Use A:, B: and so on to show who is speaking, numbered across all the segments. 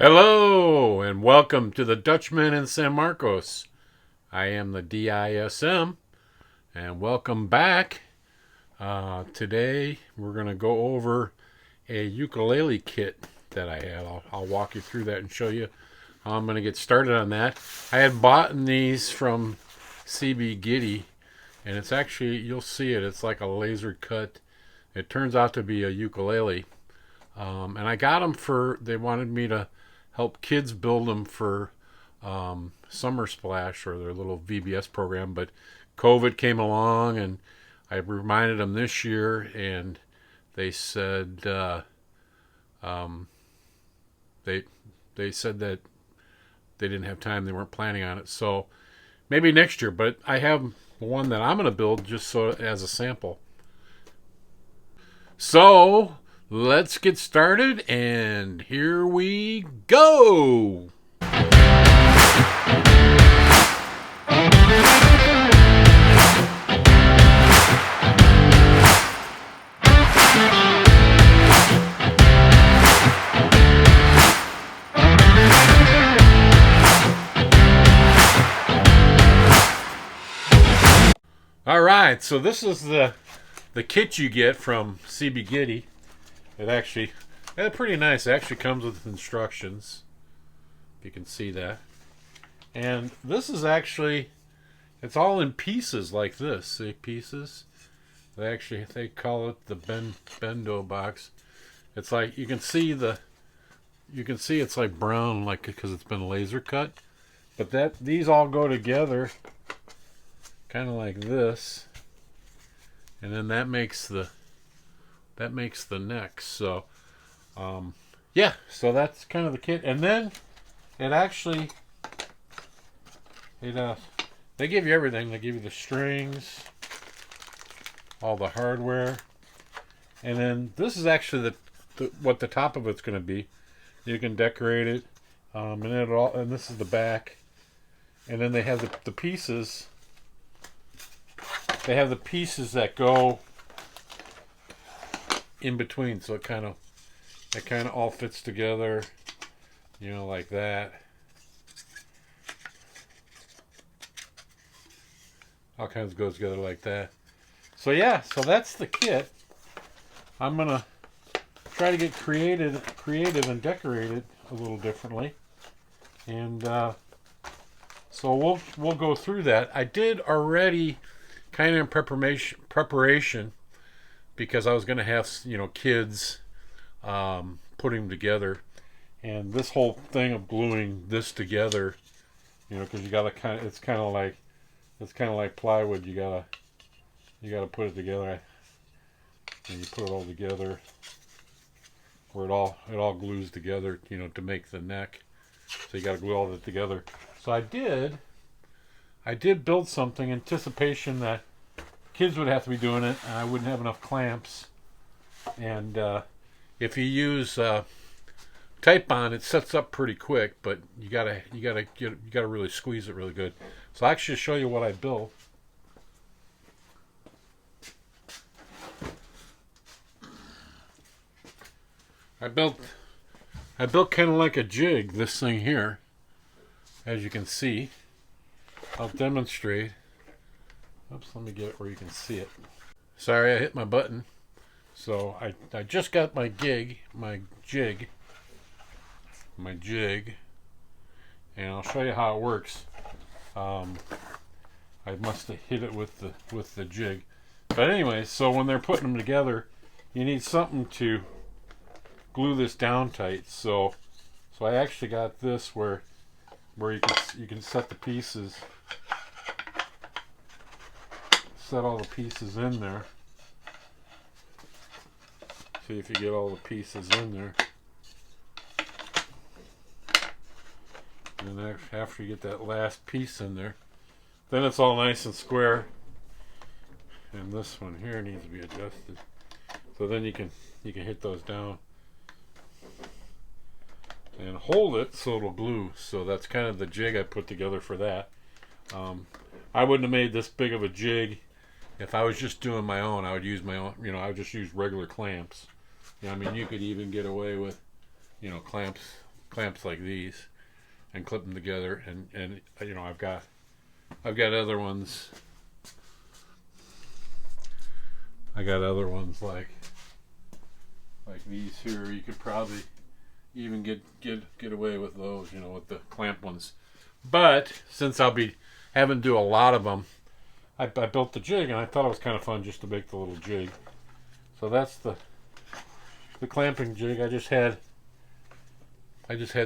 A: Hello and welcome to the Dutchman in San Marcos. I am the DISM and welcome back. Today we're going to go over a ukulele kit that I have. I'll walk you through that and show you how I'm going to get started on that. I had bought these from Gitty, and it's actually, you'll see it, it's like a laser cut. It turns out to be a ukulele. And I got them they wanted me to help kids build them for Summer Splash or their little VBS program, but COVID came along and I reminded them this year, and they said they said that they didn't have time, they weren't planning on it, so maybe next year. But I have one that I'm going to build just so as a sample. So let's get started, and here we go. All right, so this is the kit you get from CB Gitty. It's pretty nice. It actually comes with instructions. You can see that. And this is actually, it's all in pieces like this. See, pieces. They call it the bendo box. It's like you can see it's like brown, like because it's been laser cut. But these all go together, kind of like this, and then that makes the neck. So yeah, so that's kind of the kit. And then they give you everything. They give you the strings, all the hardware, and then this is actually what the top of it's going to be. You can decorate it, and this is the back, and then they have the pieces. They have the pieces that go in between, so it kind of all fits together, like that. All kinds goes together like that. So yeah, so that's the kit. I'm gonna try to get creative and decorate it a little differently, and so we'll go through that. I did already, kind of in preparation, because I was going to have kids putting them together, and this whole thing of gluing this together, because you gotta it's kind of like plywood. You gotta put it together, and you put it all together where it all glues together, to make the neck. So you gotta glue all that together. So I did build something in anticipation that kids would have to be doing it, and I wouldn't have enough clamps. And if you use Type Bond, it sets up pretty quick, but you gotta really squeeze it really good. So I'll actually show you what I built. I built kind of like a jig, this thing here, as you can see. I'll demonstrate. Oops, let me get it where you can see it. Sorry, I hit my button. So I just got my jig, and I'll show you how it works. I must have hit it with the jig. But anyway, so when they're putting them together, you need something to glue this down tight. So I actually got this where you can set the pieces. Set all the pieces in there. See if you get all the pieces in there. And then after you get that last piece in there, then it's all nice and square. And this one here needs to be adjusted. So then you can hit those down and hold it so it'll glue. So that's kind of the jig I put together for that. I wouldn't have made this big of a jig if I was just doing my own. I would use my own, I would just use regular clamps. I mean, you could even get away with, clamps clamps like these and clip them together. And you know, I've got other ones. I got other ones like these here. You could probably even get away with those, you know, with the clamp ones. But since I'll be having to do a lot of them, I built the jig, and I thought it was kind of fun just to make the little jig. So that's the clamping jig. I just had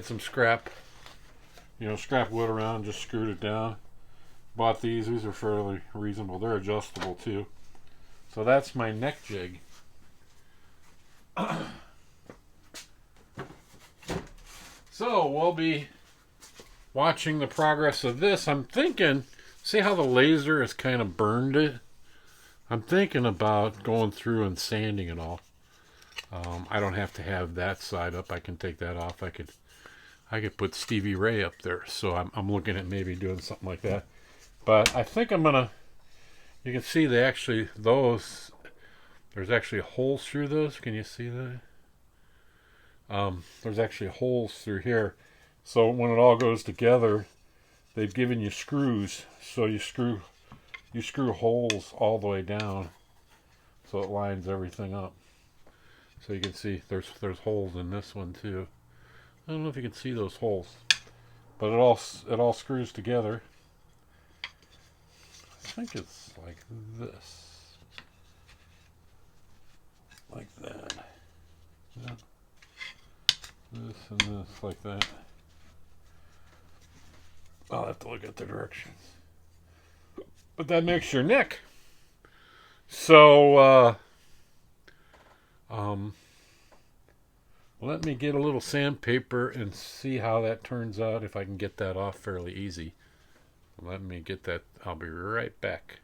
A: some scrap, you know, scrap wood around, just screwed it down. Bought these. These are fairly reasonable. They're adjustable too. So that's my neck jig. So we'll be watching the progress of this. I'm thinking, see how the laser has kind of burned it? I'm thinking about going through and sanding it all. I don't have to have that side up. I can take that off. I could put Stevie Ray up there. So I'm looking at maybe doing something like that. But I think I'm gonna. You can see there's actually holes through those. Can you see that? There's actually holes through here. So when it all goes together, they've given you screws. So you screw holes all the way down, so it lines everything up. So you can see there's holes in this one too. I don't know if you can see those holes, but it all screws together. I think it's like this, like that. Yeah. This and this, like that. I'll have to look at the directions. But that makes your neck. So, let me get a little sandpaper and see how that turns out, if I can get that off fairly easy. Let me get that. I'll be right back.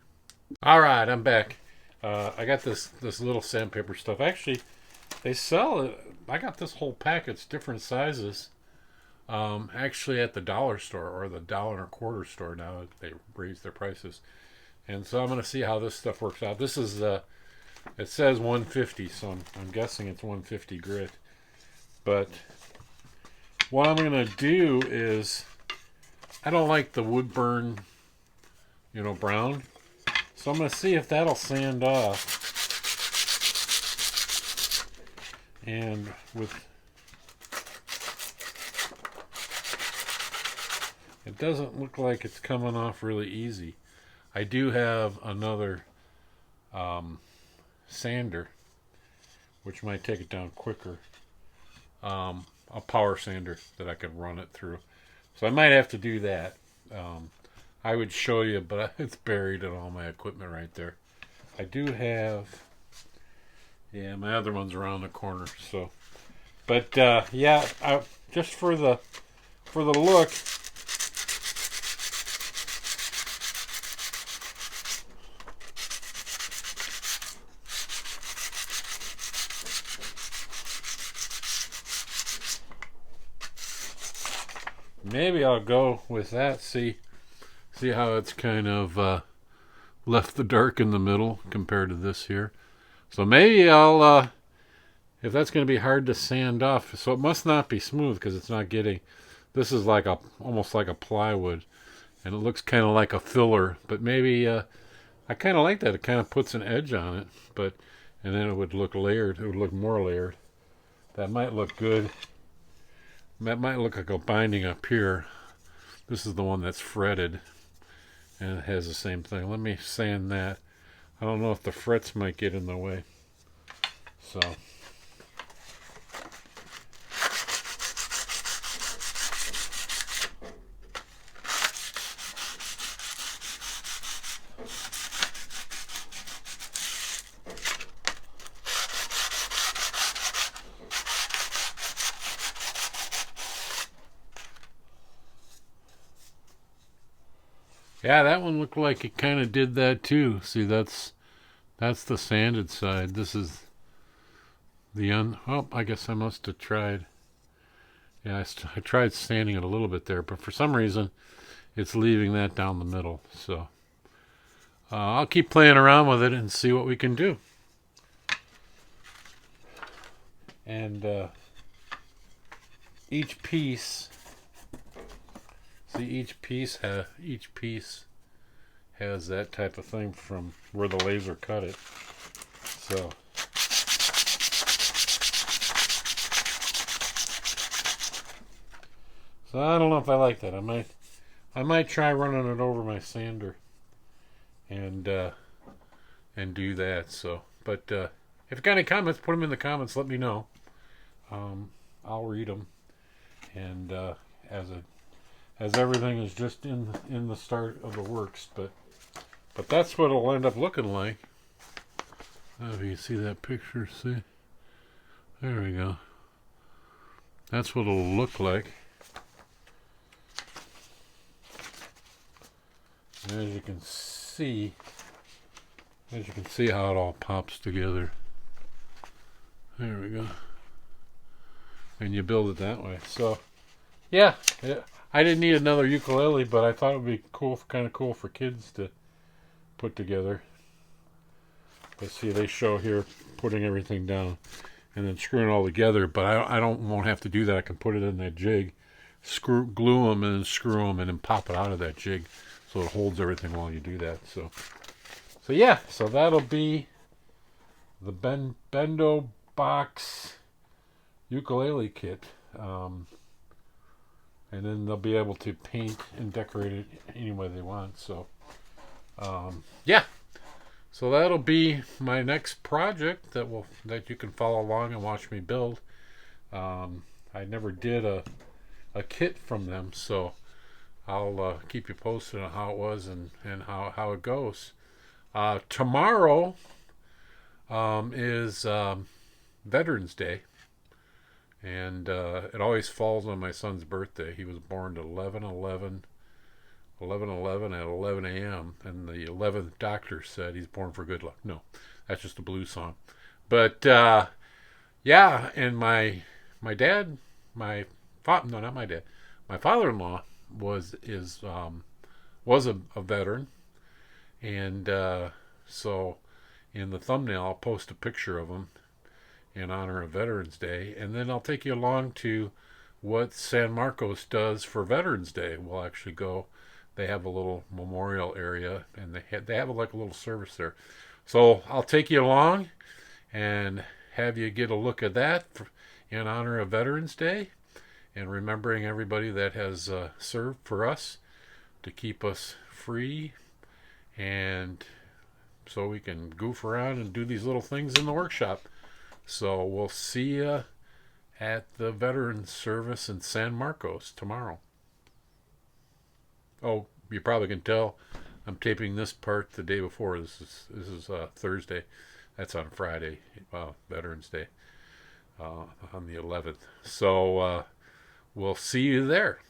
A: All right, I'm back. I got this little sandpaper stuff. Actually, they sell it. I got this whole package, different sizes. Actually, at the dollar store or the $1.25 store now, they raised their prices. And so I'm going to see how this stuff works out. This is it says 150, so I'm guessing it's 150 grit. But what I'm going to do is, I don't like the wood burn, you know, brown. So I'm going to see if that'll sand off. And it doesn't look like it's coming off really easy. I do have another sander, which might take it down quicker. A power sander that I could run it through. So I might have to do that. I would show you, but it's buried in all my equipment right there. I do have, yeah, my other one's around the corner. So, but yeah, just for the look. Maybe I'll go with that. See how it's kind of left the dark in the middle compared to this here. So maybe I'll, if that's going to be hard to sand off, so it must not be smooth because it's not getting. This is like almost like a plywood, and it looks kind of like a filler. But maybe I kind of like that. It kind of puts an edge on it, and then it would look layered. It would look more layered. That might look good. That might look like a binding up here. This is the one that's fretted, and it has the same thing. Let me sand that. I don't know if the frets might get in the way. So. Yeah, that one looked like it kind of did that too. See, that's the sanded side. This is the oh, I guess I must have tried. Yeah, I tried sanding it a little bit there, but for some reason, it's leaving that down the middle. So I'll keep playing around with it and see what we can do. And each piece. See, each piece has that type of thing from where the laser cut it. So I don't know if I like that. I might try running it over my sander and do that. So, but if you got any comments, put them in the comments. Let me know. I'll read them. And as everything is just in the start of the works, but that's what it'll end up looking like. Oh, if you see that picture, see? There we go. That's what it'll look like. And as you can see how it all pops together. There we go. And you build it that way. So, yeah. I didn't need another ukulele, but I thought it would be kind of cool for kids to put together. But see, they show here putting everything down and then screwing it all together. But I won't have to do that. I can put it in that jig, glue them, and then screw them, and then pop it out of that jig, so it holds everything while you do that. So yeah. So that'll be the Bendo Box ukulele kit. And then they'll be able to paint and decorate it any way they want. So, yeah. So that'll be my next project that you can follow along and watch me build. I never did a kit from them, so I'll keep you posted on how it was and how it goes. Tomorrow is Veterans Day. And it always falls on my son's birthday. He was born to 11/11 at 11 a.m. And the 11th doctor said he's born for good luck. No, that's just a blues song. But yeah, and my dad, my father-in-law was a veteran, and so in the thumbnail I'll post a picture of him in honor of Veterans Day, and then I'll take you along to what San Marcos does for Veterans Day. We'll actually go. They have a little memorial area, and they have like a little service there. So I'll take you along and have you get a look at that in honor of Veterans Day, and remembering everybody that has served for us to keep us free, and so we can goof around and do these little things in the workshop. So we'll see you at the Veterans Service in San Marcos tomorrow. Oh, you probably can tell I'm taping this part the day before. This is Thursday. That's on Friday, Veterans Day, on the 11th. So we'll see you there.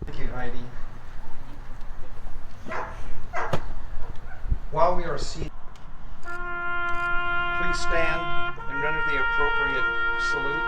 B: Thank you, Heidi. While we are seated, please stand and render the appropriate salute.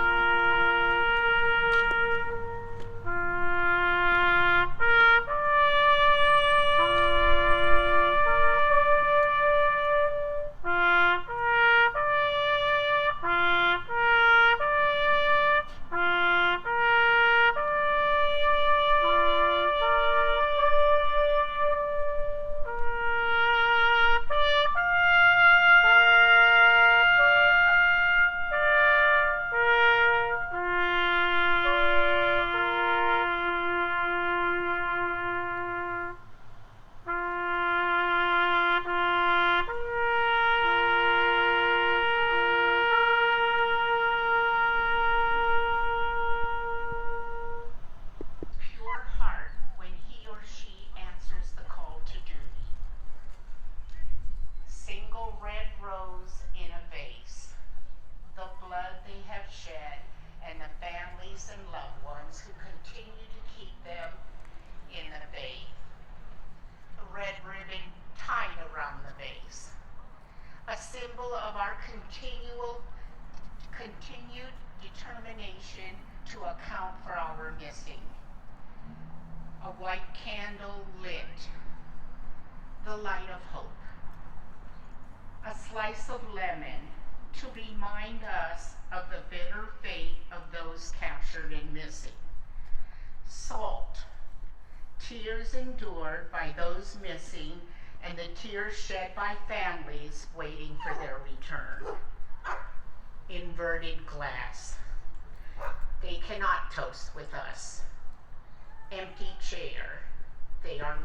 C: symbol of our continued determination to account for our missing. A white candle lit, the light of hope. A slice of lemon to remind us of the bitter fate of those captured and missing. Salt, tears endured by those missing and the tears shed by families waiting for their return. Inverted glass. They cannot toast with us. Empty chair. They are